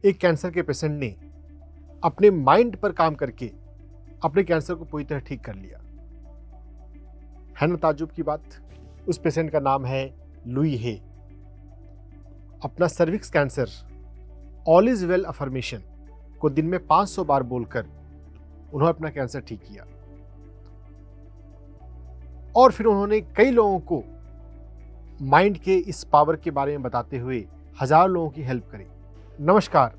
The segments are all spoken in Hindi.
एक कैंसर के पेशेंट ने अपने माइंड पर काम करके अपने कैंसर को पूरी तरह ठीक कर लिया। है ना ताज्जुब की बात। उस पेशेंट का नाम है लुई हे। अपना cervix cancer all is well affirmation को दिन में 500 बार बोलकर उन्होंने अपना कैंसर ठीक किया। और फिर उन्होंने कई लोगों को माइंड के इस पावर के बारे में बताते हुए हजारों लोगों की हेल्प करी। नमस्कार,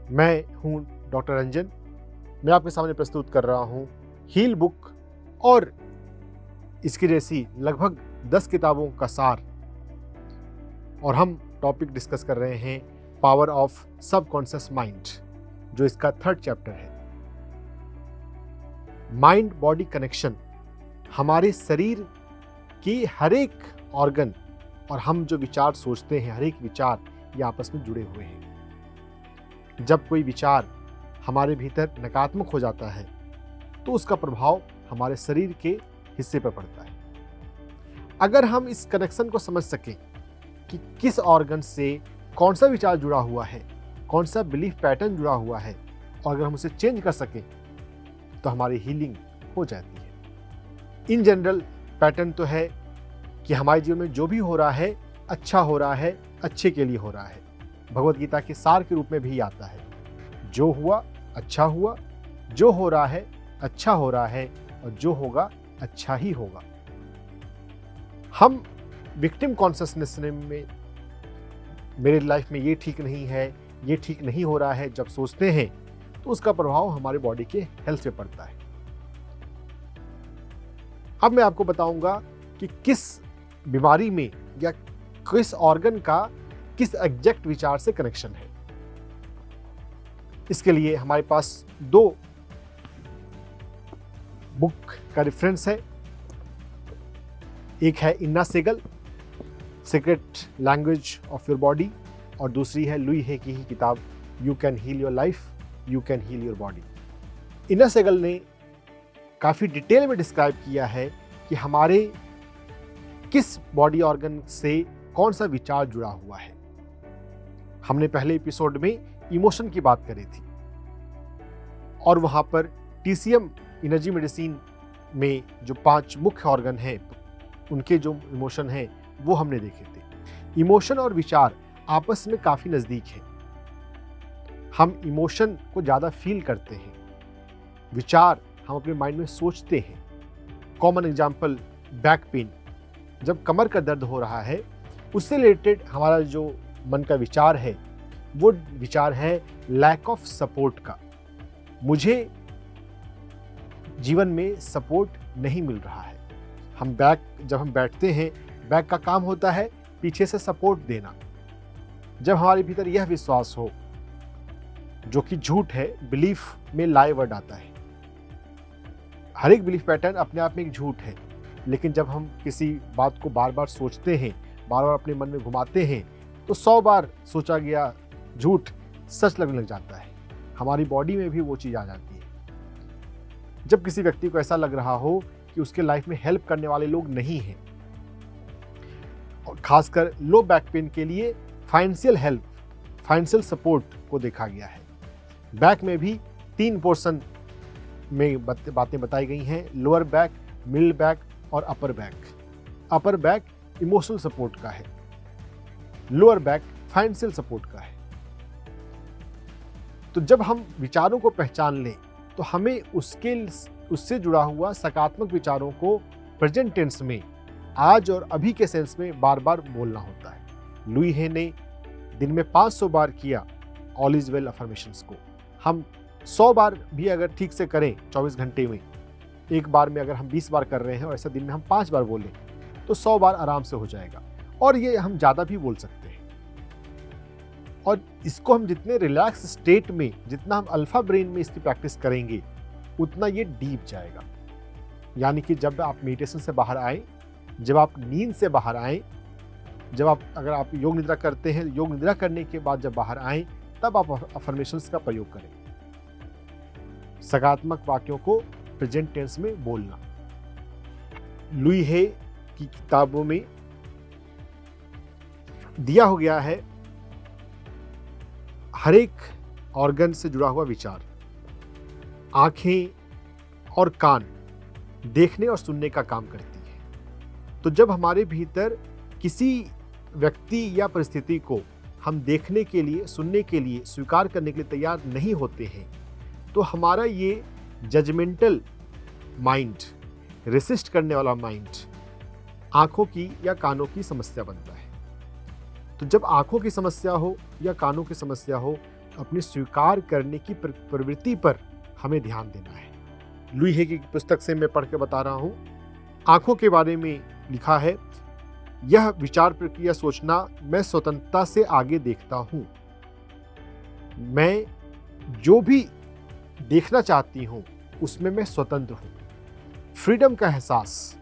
मैं हूं डॉक्टर रंजन। मैं आपके सामने प्रस्तुत कर रहा हूं हील बुक और इसकी जैसी लगभग 10 किताबों का सार। और हम टॉपिक डिस्कस कर रहे हैं पावर ऑफ सबकॉन्शियस माइंड, जो इसका 3rd चैप्टर है। माइंड बॉडी कनेक्शन हमारे शरीर की हर एक ऑर्गन और हम जो विचार सोचते हैं, हर एक विचार ये आपस में जुड़े हुए हैं। जब कोई विचार हमारे भीतर नकारात्मक हो जाता है तो उसका प्रभाव हमारे शरीर के हिस्से पर पड़ता है। अगर हम इस कनेक्शन को समझ सकें कि किस ऑर्गन से कौन सा विचार जुड़ा हुआ है, कौन सा बिलीफ पैटर्न जुड़ा हुआ है, और अगर हम उसे चेंज कर सकें तो हमारी हीलिंग हो जाती है। इन जनरल पैटर्न तो है कि हमारे जीवन में जो भी हो रहा है अच्छा हो रहा है, अच्छे के लिए हो रहा है। भगवत गीता के सार के रूप में भी आता है, जो हुआ, जो हो रहा है अच्छा हो रहा है, और जो होगा अच्छा ही होगा। हम विक्टिम कॉन्शियसनेस में मेरे लाइफ में ये ठीक नहीं है, ये ठीक नहीं हो रहा है जब सोचते हैं तो उसका प्रभाव हमारे बॉडी के हेल्थ पे पड़ता है। अब मैं आपको बताऊंगा कि किस बीमारी में या किस ऑर्गन का किस एग्जैक्ट विचार से कनेक्शन है। इसके लिए हमारे पास 2 बुक का रेफरेंस है। एक है Inna Segal, secret language of your body, और दूसरी है लुई हे की ही किताब you can heal your life, you can heal your body. Inna Segal ने काफ़ी डिटेल में डिस्क्राइब किया है कि हमारे किस बॉडी ऑर्गन से कौन सा विचार जुड़ा हुआ है। हमने पहले एपिसोड में इमोशन की बात करी थी और वहाँ पर TCM एनर्जी मेडिसिन में जो 5 मुख्य ऑर्गन हैं उनके जो इमोशन हैं वो हमने देखे थे। इमोशन और विचार आपस में काफ़ी नज़दीक हैं। हम इमोशन को ज़्यादा फील करते हैं, विचार हम अपने माइंड में सोचते हैं। कॉमन एग्जाम्पल बैक पेन, जब कमर का दर्द हो रहा है उससे रिलेटेड हमारा जो मन का विचार है वो विचार है लैक ऑफ सपोर्ट का। मुझे जीवन में सपोर्ट नहीं मिल रहा है। जब हम बैठते हैं, बैक का काम होता है पीछे से सपोर्ट देना। जब हमारे भीतर यह विश्वास हो, जो कि झूठ है, बिलीफ में लाई वर्ड आता है। हर एक बिलीफ पैटर्न अपने आप में एक झूठ है, लेकिन जब हम किसी बात को बार बार सोचते हैं, बार बार अपने मन में घुमाते हैं, तो 100 बार सोचा गया झूठ सच लगने लग जाता है। हमारी बॉडी में भी वो चीज़ आ जाती है। जब किसी व्यक्ति को ऐसा लग रहा हो कि उसके लाइफ में हेल्प करने वाले लोग नहीं हैं, और खासकर लो बैक पेन के लिए फाइनेंशियल हेल्प, फाइनेंशियल सपोर्ट को देखा गया है। बैक में भी 3 पोर्शन में बातें बताई गई हैं, लोअर बैक, मिडिल बैक और upper back. Upper back emotional support का है, लोअर बैक फाइनेंशियल सपोर्ट का है। तो जब हम विचारों को पहचान लें तो हमें उससे जुड़ा हुआ सकारात्मक विचारों को प्रेजेंट टेंस में, आज और अभी के सेंस में बार बार बोलना होता है। लुई हे ने दिन में 500 बार किया ऑल इज वेल अफर्मेशंस को। हम 100 बार भी अगर ठीक से करें 24 घंटे में, एक बार में अगर हम 20 बार कर रहे हैं और ऐसा दिन में हम 5 बार बोलें तो 100 बार आराम से हो जाएगा। और ये हम ज़्यादा भी बोल सकते हैं। और इसको हम जितने रिलैक्स स्टेट में, जितना हम अल्फा ब्रेन में इसकी प्रैक्टिस करेंगे उतना ये डीप जाएगा। यानी कि जब आप मेडिटेशन से बाहर आए, जब आप नींद से बाहर आए, अगर आप योग निद्रा करते हैं, योग निद्रा करने के बाद जब बाहर आए तब आप अफर्मेशंस का प्रयोग करें। सकारात्मक वाक्यों को प्रेजेंट टेंस में बोलना। लुई हे की किताबों में दिया हो गया है हर एक ऑर्गन से जुड़ा हुआ विचार, आंखें और कान देखने और सुनने का काम करती है। तो जब हमारे भीतर किसी व्यक्ति या परिस्थिति को हम देखने के लिए, सुनने के लिए, स्वीकार करने के लिए तैयार नहीं होते हैं, तो हमारा ये जजमेंटल माइंड, रेसिस्ट करने वाला माइंड आंखों की या कानों की समस्या बनता है। तो जब आंखों की समस्या हो या कानों की समस्या हो, अपनी स्वीकार करने की प्रवृत्ति पर हमें ध्यान देना है। लुई हे की पुस्तक से मैं पढ़ के बता रहा हूं। आंखों के बारे में लिखा है, यह विचार प्रक्रिया सोचना, मैं स्वतंत्रता से आगे देखता हूं। मैं जो भी देखना चाहती हूं उसमें मैं स्वतंत्र हूं। फ्रीडम का एहसास,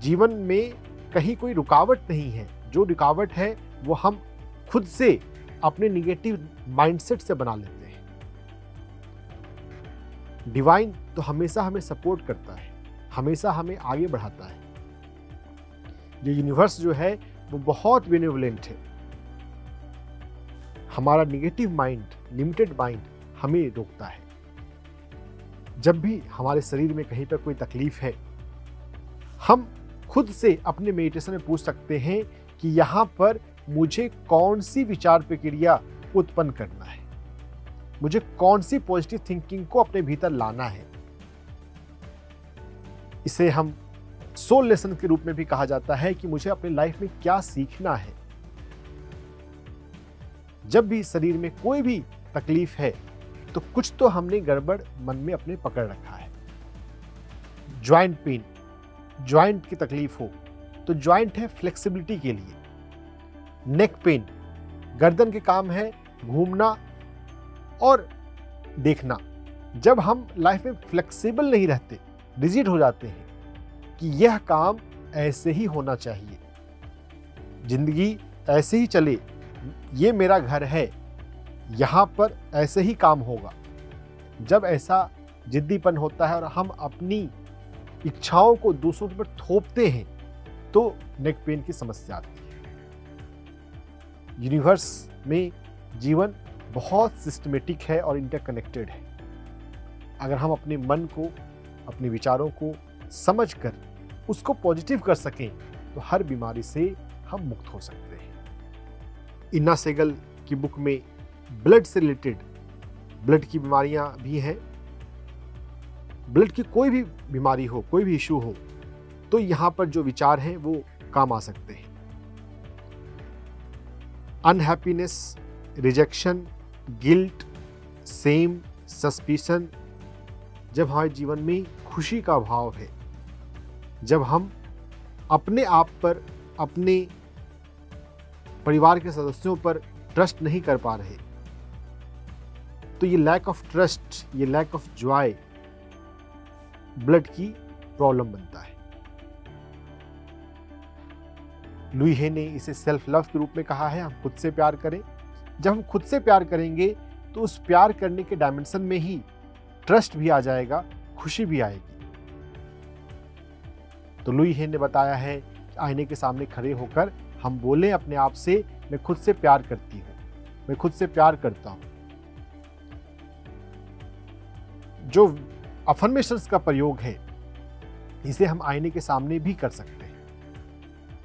जीवन में कहीं कोई रुकावट नहीं है। जो रुकावट है वो हम खुद से अपने निगेटिव माइंडसेट से बना लेते हैं। डिवाइन तो हमेशा हमें सपोर्ट करता है, हमेशा हमें आगे बढ़ाता है। ये यूनिवर्स जो है वो बहुत बेनिवोलेंट है। हमारा निगेटिव माइंड, लिमिटेड माइंड हमें रोकता है। जब भी हमारे शरीर में कहीं पर कोई तकलीफ है, हम खुद से अपने मेडिटेशन में पूछ सकते हैं कि यहाँ पर मुझे कौन सी विचार प्रक्रिया उत्पन्न करना है, मुझे कौन सी पॉजिटिव थिंकिंग को अपने भीतर लाना है। इसे हम सोल लेसन के रूप में भी कहा जाता है कि मुझे अपनी लाइफ में क्या सीखना है। जब भी शरीर में कोई भी तकलीफ है तो कुछ तो हमने गड़बड़ मन में अपने पकड़ रखा है। ज्वाइंट पेन, ज्वाइंट की तकलीफ हो तो ज्वाइंट है फ्लेक्सिबिलिटी के लिए। नेक पेन, गर्दन के काम है घूमना और देखना। जब हम लाइफ में फ्लेक्सिबल नहीं रहते, रिजिड हो जाते हैं कि यह काम ऐसे ही होना चाहिए, जिंदगी ऐसे ही चले, ये मेरा घर है, यहाँ पर ऐसे ही काम होगा। जब ऐसा जिद्दीपन होता है और हम अपनी इच्छाओं को दूसरों पर थोपते हैं तो नेक पेन की समस्या आती है। यूनिवर्स में जीवन बहुत सिस्टमेटिक है और इंटरकनेक्टेड है। अगर हम अपने मन को, अपने विचारों को समझकर उसको पॉजिटिव कर सकें तो हर बीमारी से हम मुक्त हो सकते हैं। इन्ना सेगल की बुक में ब्लड से रिलेटेड, ब्लड की बीमारियां भी हैं। ब्लड की कोई भी बीमारी हो, कोई भी इशू हो, तो यहाँ पर जो विचार हैं वो काम आ सकते हैं। Unhappiness, rejection, guilt, same, suspicion, जब हमारे जीवन में खुशी का अभाव है, जब हम अपने आप पर, अपने परिवार के सदस्यों पर ट्रस्ट नहीं कर पा रहे, तो ये लैक ऑफ ट्रस्ट, ये लैक ऑफ जॉय ब्लड की प्रॉब्लम बनता है। लुई हे ने इसे सेल्फ लव के रूप में कहा है, हम खुद से प्यार करें। जब हम खुद से प्यार करेंगे तो उस प्यार करने के डायमेंशन में ही ट्रस्ट भी आ जाएगा, खुशी भी आएगी। तो लुई हे ने बताया है कि आईने के सामने खड़े होकर हम बोलें अपने आप से, मैं खुद से प्यार करती हूँ, मैं खुद से प्यार करता हूँ। जो अफर्मेशंस का प्रयोग है, इसे हम आईने के सामने भी कर सकते हैं।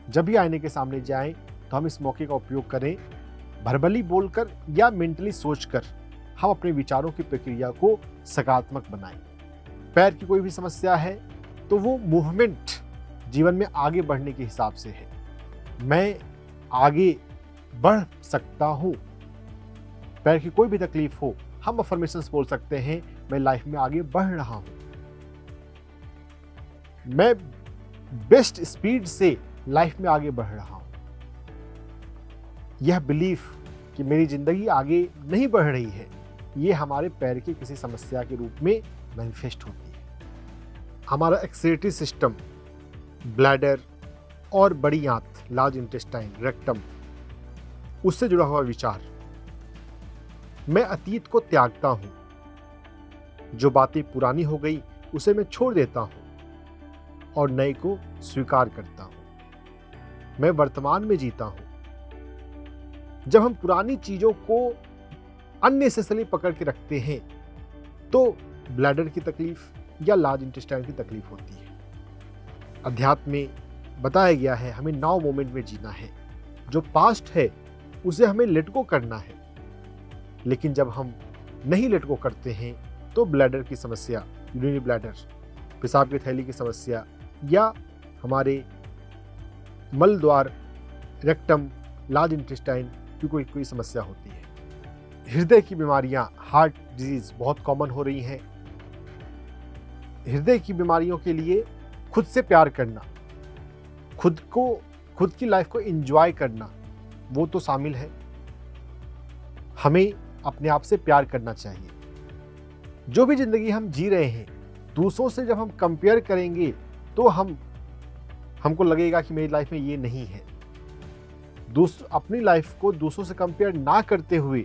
जब भी आईने के सामने जाएं तो हम इस मौके का उपयोग करें, वर्बली बोलकर या मेंटली सोचकर हम अपने विचारों की प्रक्रिया को सकारात्मक बनाएं। पैर की कोई भी समस्या है तो वो मूवमेंट जीवन में आगे बढ़ने के हिसाब से है। मैं आगे बढ़ सकता हूँ। पैर की कोई भी तकलीफ हो, हम अफर्मेशंस बोल सकते हैं, मैं लाइफ में आगे बढ़ रहा हूँ, मैं बेस्ट स्पीड से लाइफ में आगे बढ़ रहा हूँ। यह बिलीफ कि मेरी जिंदगी आगे नहीं बढ़ रही है, ये हमारे पैर की किसी समस्या के रूप में मैनिफेस्ट होती है। हमारा एक्सक्रीटरी सिस्टम, ब्लैडर और बड़ी आंत, लार्ज इंटेस्टाइन, रेक्टम, उससे जुड़ा हुआ विचार, मैं अतीत को त्यागता हूं, जो बातें पुरानी हो गई उसे मैं छोड़ देता हूं और नए को स्वीकार करता हूं। मैं वर्तमान में जीता हूं। जब हम पुरानी चीजों को अननेसेसरी पकड़ के रखते हैं तो ब्लैडर की तकलीफ या लार्ज इंटेस्टाइन की तकलीफ होती है। अध्यात्म में बताया गया है हमें नाउ मोमेंट में जीना है। जो पास्ट है उसे हमें लेट गो करना है, लेकिन जब हम नहीं लेट गो करते हैं तो ब्लैडर की समस्या, यूरिनरी ब्लैडर, पेशाब की थैली की समस्या या हमारे मल द्वार, रेक्टम, लार्ज इंटेस्टाइन की कोई समस्या होती है। हृदय की बीमारियां, हार्ट डिजीज बहुत कॉमन हो रही हैं। हृदय की बीमारियों के लिए खुद से प्यार करना, खुद की लाइफ को एंजॉय करना, वो तो शामिल है। हमें अपने आप से प्यार करना चाहिए। जो भी जिंदगी हम जी रहे हैं, दूसरों से जब हम कंपेयर करेंगे तो हमको लगेगा कि मेरी लाइफ में ये नहीं है। अपनी लाइफ को दूसरों से कंपेयर ना करते हुए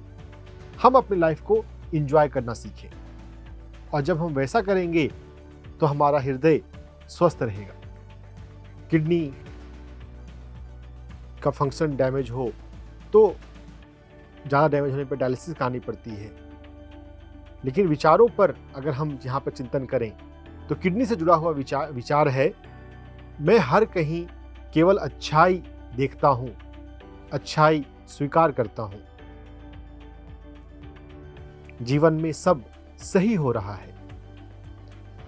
हम अपनी लाइफ को एंजॉय करना सीखें, और जब हम वैसा करेंगे तो हमारा हृदय स्वस्थ रहेगा। किडनी का फंक्शन डैमेज हो तो ज़्यादा डैमेज होने पर डायलिसिस करानी पड़ती है, लेकिन विचारों पर अगर हम यहाँ पर चिंतन करें तो किडनी से जुड़ा हुआ विचार है, मैं हर कहीं केवल अच्छाई देखता हूँ, अच्छाई स्वीकार करता हूँ, जीवन में सब सही हो रहा है,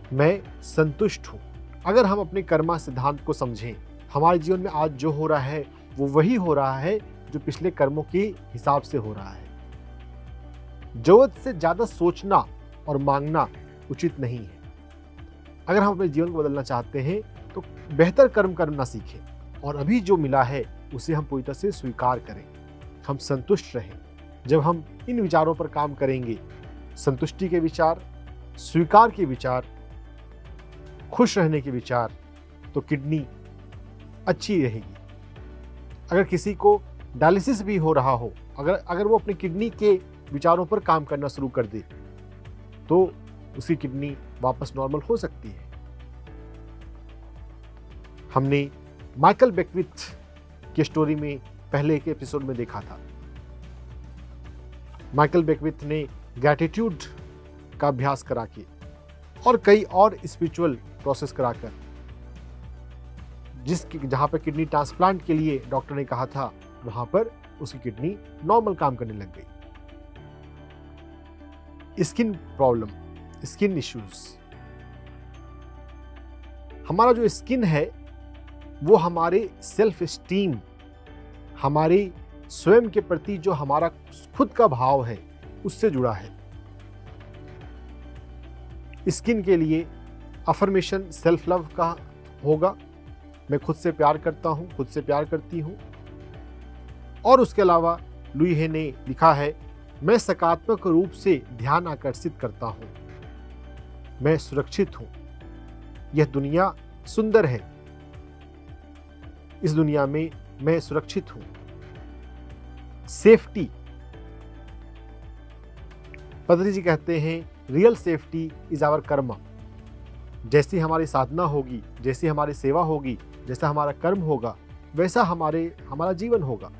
मैं संतुष्ट हूँ। अगर हम अपने कर्मा सिद्धांत को समझें, हमारे जीवन में आज जो हो रहा है वो वही हो रहा है जो पिछले कर्मों के हिसाब से हो रहा है। जरूरत से ज़्यादा सोचना और मांगना उचित नहीं है। अगर हम अपने जीवन को बदलना चाहते हैं तो बेहतर कर्म करना सीखें और अभी जो मिला है उसे हम पूरी तरह से स्वीकार करें, हम संतुष्ट रहें। जब हम इन विचारों पर काम करेंगे, संतुष्टि के विचार, स्वीकार के विचार, खुश रहने के विचार, तो किडनी अच्छी रहेगी। अगर किसी को डायलिसिस भी हो रहा हो, अगर वो अपनी किडनी के विचारों पर काम करना शुरू कर दे तो उसकी किडनी वापस नॉर्मल हो सकती है। हमने माइकल बेकविथ की स्टोरी में पहले के एपिसोड में देखा था। माइकल बेकविथ ने ग्रैटिट्यूड का अभ्यास करा के और कई और स्पिरिचुअल प्रोसेस कराकर, जहां पर किडनी ट्रांसप्लांट के लिए डॉक्टर ने कहा था, वहां पर उसकी किडनी नॉर्मल काम करने लग गई। स्किन प्रॉब्लम, स्किन इश्यूज, हमारा जो स्किन है वो हमारे सेल्फ एस्टीम, हमारे स्वयं के प्रति जो हमारा खुद का भाव है उससे जुड़ा है। स्किन के लिए अफर्मेशन सेल्फ लव का होगा, मैं खुद से प्यार करता हूं, खुद से प्यार करती हूं। और उसके अलावा लुई हे ने लिखा है, मैं सकारात्मक रूप से ध्यान आकर्षित करता हूं, मैं सुरक्षित हूं, यह दुनिया सुंदर है, इस दुनिया में मैं सुरक्षित हूं। सेफ्टी, पतंजलि जी कहते हैं real safety is our karma. जैसी हमारी साधना होगी, जैसी हमारी सेवा होगी, जैसा हमारा कर्म होगा, वैसा हमारा जीवन होगा।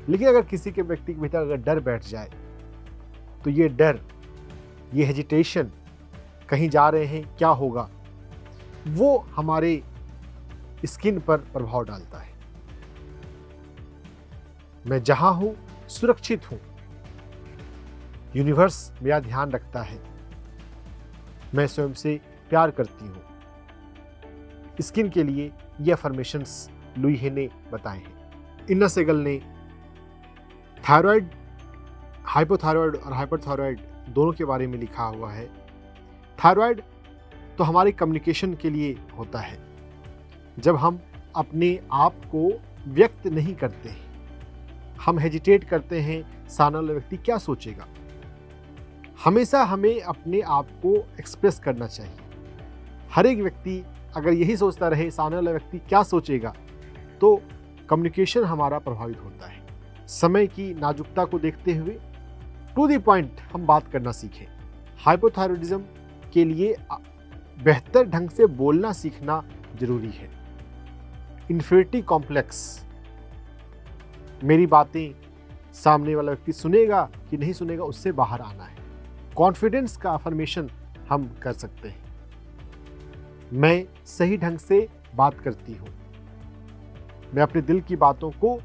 लेकिन अगर किसी के व्यक्ति के भीतर अगर डर बैठ जाए तो ये डर, ये हेजिटेशन, कहीं जा रहे हैं क्या होगा, वो हमारे स्किन पर प्रभाव डालता है। मैं जहां हूं सुरक्षित हूं, यूनिवर्स मेरा ध्यान रखता है, मैं स्वयं से प्यार करती हूं। स्किन के लिए ये अफर्मेशंस लुई हे ने बताए हैं। इन्ना सेगल ने थायराइड, हाइपोथायराइड और हाइपरथायराइड दोनों के बारे में लिखा हुआ है। थायराइड तो हमारे कम्युनिकेशन के लिए होता है। जब हम अपने आप को व्यक्त नहीं करते हैं, हम हेजिटेट करते हैं, सामने वाला व्यक्ति क्या सोचेगा। हमेशा हमें अपने आप को एक्सप्रेस करना चाहिए। हर एक व्यक्ति अगर यही सोचता रहे सामने वाला व्यक्ति क्या सोचेगा, तो कम्युनिकेशन हमारा प्रभावित होता है। समय की नाजुकता को देखते हुए टू द पॉइंट हम बात करना सीखें। हाइपोथायरॉयडिज्म के लिए बेहतर ढंग से बोलना सीखना जरूरी है। इन्फीरियरिटी कॉम्प्लेक्स, मेरी बातें सामने वाला व्यक्ति सुनेगा कि नहीं सुनेगा, उससे बाहर आना है। कॉन्फिडेंस का अफर्मेशन हम कर सकते हैं। मैं सही ढंग से बात करती हूँ, मैं अपने दिल की बातों को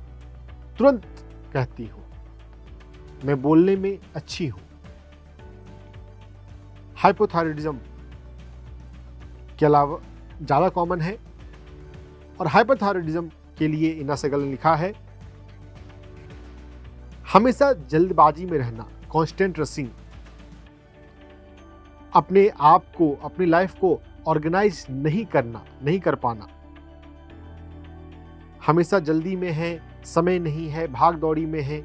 तुरंत कहती हूँ, मैं बोलने में अच्छी हूँ। हाइपोथायराइडिज्म के अलावा ज़्यादा कॉमन है, और हाइपरथायराइडिज्म के लिए इन्ना सेहगल ने लिखा है, हमेशा जल्दबाजी में रहना, कांस्टेंट रसिंग, अपने आप को, अपनी लाइफ को ऑर्गेनाइज नहीं कर पाना, हमेशा जल्दी में है, समय नहीं है, भाग दौड़ी में है,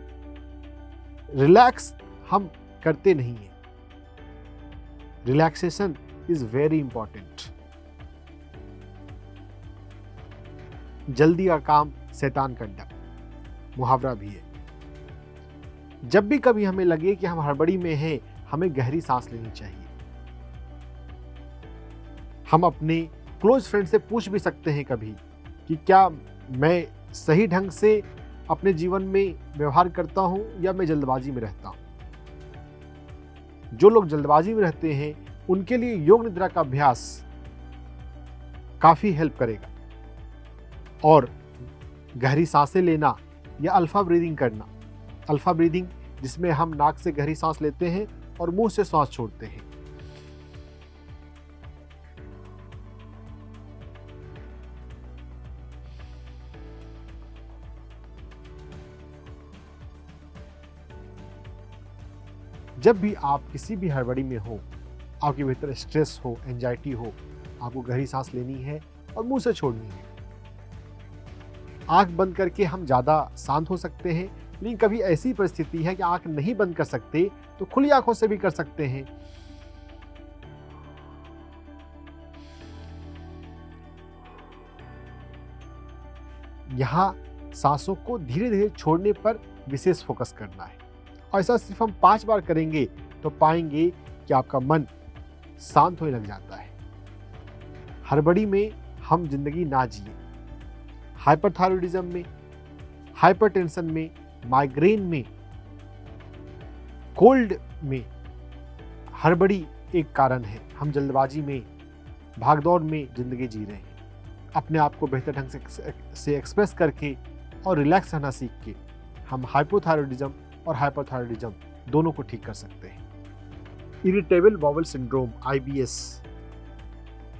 रिलैक्स हम करते नहीं हैं। Relaxation is very important. जल्दी का काम शैतान का डर, मुहावरा भी है। जब भी कभी हमें लगे कि हम हड़बड़ी में हैं, हमें गहरी सांस लेनी चाहिए। हम अपने क्लोज फ्रेंड से पूछ भी सकते हैं कभी कि क्या मैं सही ढंग से अपने जीवन में व्यवहार करता हूं या मैं जल्दबाजी में रहता हूं। जो लोग जल्दबाजी में रहते हैं उनके लिए योग निद्रा का अभ्यास काफी हेल्प करेगा, और गहरी सांसें लेना या अल्फा ब्रीदिंग करना। अल्फा ब्रीदिंग जिसमें हम नाक से गहरी सांस लेते हैं और मुंह से सांस छोड़ते हैं। जब भी आप किसी भी हड़बड़ी में हो, आपके भीतर स्ट्रेस हो, एंजाइटी हो, आपको गहरी सांस लेनी है और मुंह से छोड़नी है। आंख बंद करके हम ज़्यादा शांत हो सकते हैं, लेकिन कभी ऐसी परिस्थिति है कि आंख नहीं बंद कर सकते तो खुली आंखों से भी कर सकते हैं। यहाँ सांसों को धीरे धीरे छोड़ने पर विशेष फोकस करना है, और ऐसा सिर्फ हम 5 बार करेंगे तो पाएंगे कि आपका मन शांत होने लग जाता है। हड़बड़ी में हम जिंदगी ना जिए। हाइपरथायराइडिज्म में, हाइपरटेंशन में, माइग्रेन में, कोल्ड में हड़बड़ी एक कारण है। हम जल्दबाजी में, भागदौड़ में जिंदगी जी रहे हैं। अपने आप को बेहतर ढंग से एक्सप्रेस करके और रिलैक्स रहना सीख के हम हाइपोथायराइडिज्म और हाइपरथायराइडिज्म दोनों को ठीक कर सकते हैं। इरिटेबल बाउल सिंड्रोम, IBS,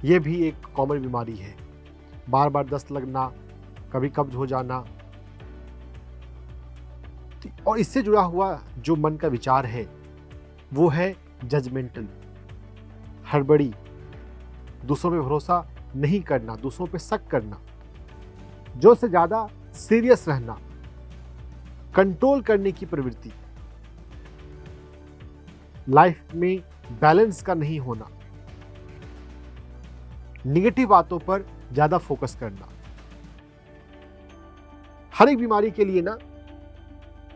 ये भी एक कॉमन बीमारी है। बार बार दस्त लगना, कभी कब्ज हो जाना, और इससे जुड़ा हुआ जो मन का विचार है वो है जजमेंटल, हड़बड़ी, दूसरों पे भरोसा नहीं करना, दूसरों पे शक करना, जो से ज्यादा सीरियस रहना, कंट्रोल करने की प्रवृत्ति, लाइफ में बैलेंस का नहीं होना, निगेटिव बातों पर ज्यादा फोकस करना। हर एक बीमारी के लिए ना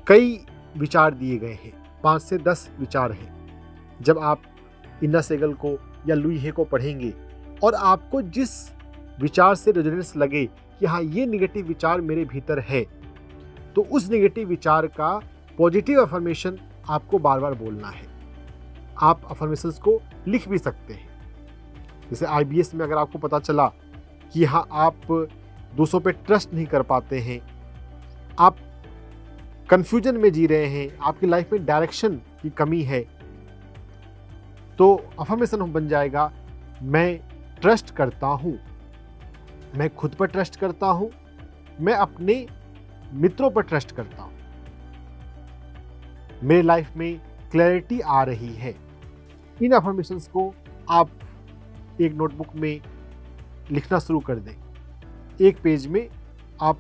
कई विचार दिए गए हैं, 5 से 10 विचार हैं। जब आप इन्ना सेहगल को या लुई हे को पढ़ेंगे और आपको जिस विचार से रेजोनेंस लगे कि हाँ ये निगेटिव विचार मेरे भीतर है, तो उस निगेटिव विचार का पॉजिटिव अफर्मेशन आपको बार बार बोलना है। आप अफर्मेशंस को लिख भी सकते हैं। जैसे IBS में अगर आपको पता चला कि हाँ आप दूसरों पे ट्रस्ट नहीं कर पाते हैं, आप कंफ्यूजन में जी रहे हैं, आपकी लाइफ में डायरेक्शन की कमी है, तो अफर्मेशन बन जाएगा, मैं ट्रस्ट करता हूं, मैं खुद पर ट्रस्ट करता हूं, मैं अपने मित्रों पर ट्रस्ट करता हूं, मेरे लाइफ में क्लैरिटी आ रही है। इन अफर्मेशंस को आप एक नोटबुक में लिखना शुरू कर दें। एक पेज में आप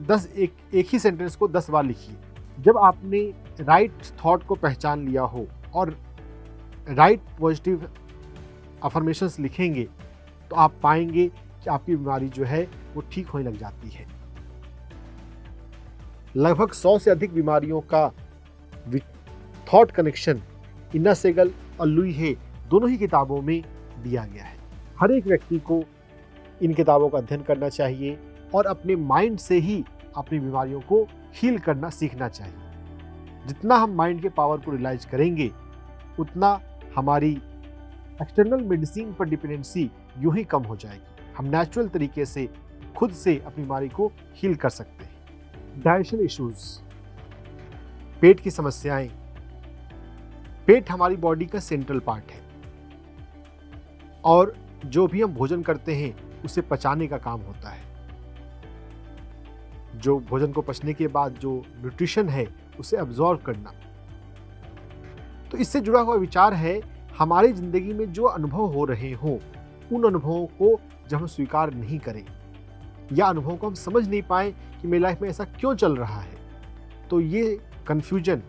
एक ही सेंटेंस को 10 बार लिखिए। जब आपने राइट थॉट को पहचान लिया हो और राइट पॉजिटिव अफर्मेशंस लिखेंगे तो आप पाएंगे कि आपकी बीमारी जो है वो ठीक होने लग जाती है। लगभग 100 से अधिक बीमारियों का थॉट कनेक्शन इन्ना सेहगल और लुई हे दोनों ही किताबों में दिया गया है। हर एक व्यक्ति को इन किताबों का अध्ययन करना चाहिए और अपने माइंड से ही अपनी बीमारियों को हील करना सीखना चाहिए। जितना हम माइंड के पावर को रियलाइज करेंगे उतना हमारी एक्सटर्नल मेडिसिन पर डिपेंडेंसी यूं ही कम हो जाएगी। हम नेचुरल तरीके से खुद से अपनी बीमारी को हील कर सकते हैं। डाइजेशन इश्यूज, पेट की समस्याएं। पेट हमारी बॉडी का सेंट्रल पार्ट है और जो भी हम भोजन करते हैं उसे पचाने का काम होता है। जो भोजन को पचने के बाद जो न्यूट्रिशन है उसे अब्जॉर्ब करना। तो इससे जुड़ा हुआ विचार है हमारी जिंदगी में जो अनुभव हो रहे हों उन अनुभवों को जब हम स्वीकार नहीं करें या अनुभवों को हम समझ नहीं पाए कि मेरी लाइफ में ऐसा क्यों चल रहा है, तो ये कंफ्यूजन,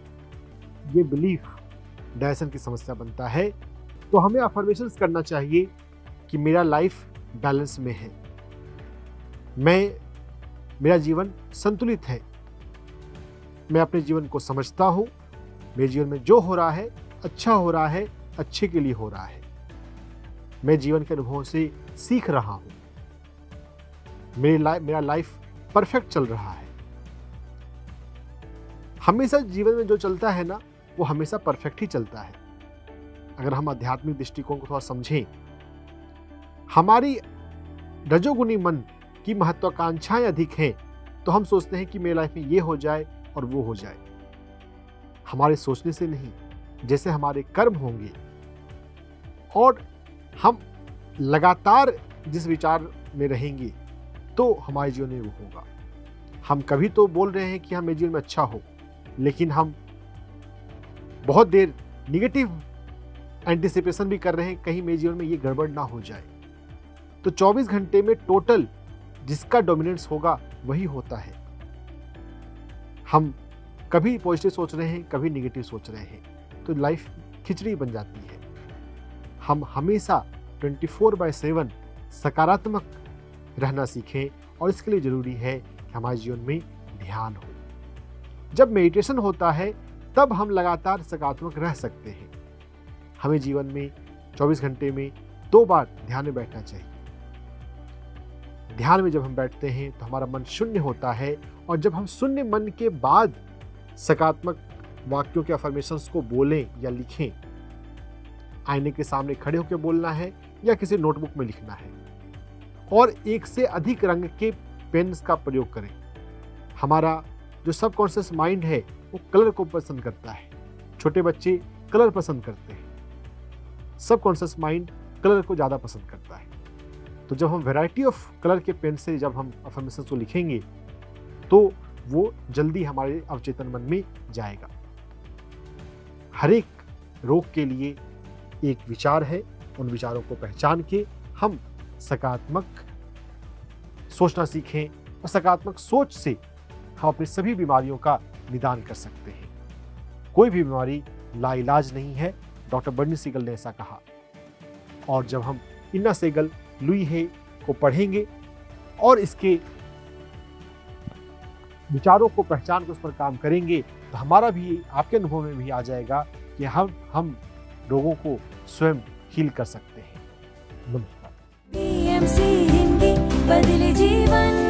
ये बिलीफ डायजेशन की समस्या बनता है। तो हमें अफर्मेशंस करना चाहिए कि मेरा लाइफ बैलेंस में है, मेरा जीवन संतुलित है, मैं अपने जीवन को समझता हूँ, मेरे जीवन में जो हो रहा है अच्छा हो रहा है, अच्छे के लिए हो रहा है, मैं जीवन के अनुभवों से सीख रहा हूँ, मेरा लाइफ परफेक्ट चल रहा है। हमेशा जीवन में जो चलता है ना वो हमेशा परफेक्ट ही चलता है। अगर हम आध्यात्मिक दृष्टिकोण को थोड़ा समझें, हमारी रजोगुनी मन की महत्वाकांक्षाएं अधिक हैं, तो हम सोचते हैं कि मेरी लाइफ में ये हो जाए और वो हो जाए। हमारे सोचने से नहीं, जैसे हमारे कर्म होंगे और हम लगातार जिस विचार में रहेंगे तो हमारे जीवन में वो होगा। हम कभी तो बोल रहे हैं कि हमें जीवन में अच्छा हो, लेकिन हम बहुत देर निगेटिव एंटिसिपेशन भी कर रहे हैं कहीं मेरे जीवन में ये गड़बड़ ना हो जाए। तो 24 घंटे में टोटल जिसका डोमिनेंस होगा वही होता है। हम कभी पॉजिटिव सोच रहे हैं, कभी नेगेटिव सोच रहे हैं, तो लाइफ खिचड़ी बन जाती है। हम हमेशा 24/7 सकारात्मक रहना सीखें और इसके लिए ज़रूरी है कि हमारे जीवन में ध्यान हो। जब मेडिटेशन होता है तब हम लगातार सकारात्मक रह सकते हैं। हमें जीवन में 24 घंटे में 2 बार ध्यान में बैठना चाहिए। ध्यान में जब हम बैठते हैं तो हमारा मन शून्य होता है और जब हम शून्य मन के बाद सकारात्मक वाक्यों के अफर्मेशंस को बोलें या लिखें, आईने के सामने खड़े होकर बोलना है या किसी नोटबुक में लिखना है, और एक से अधिक रंग के पेन्स का प्रयोग करें। हमारा जो सबकॉन्शियस माइंड है वो कलर को पसंद करता है। छोटे बच्चे कलर पसंद करते हैं, सबकॉन्शियस माइंड कलर को ज़्यादा पसंद करता है। तो जब हम वैरायटी ऑफ कलर के पेन से जब हम अफर्मेशंस को लिखेंगे तो वो जल्दी हमारे अवचेतन मन में जाएगा। हर एक रोग के लिए एक विचार है, उन विचारों को पहचान के हम सकारात्मक सोचना सीखें और सकारात्मक सोच से हम अपनी सभी बीमारियों का निदान कर सकते हैं। कोई भी बीमारी लाइलाज नहीं है, डॉक्टर बर्नी सीगल ने ऐसा कहा। और जब हम इन्ना सेगल लुई हे को पढ़ेंगे और इसके विचारों को पहचान कर उस पर काम करेंगे तो हमारा भी, आपके अनुभव में भी आ जाएगा कि हम लोगों को स्वयं हील कर सकते हैं। नमस्कार। PMC हिंदी बदले जीवन।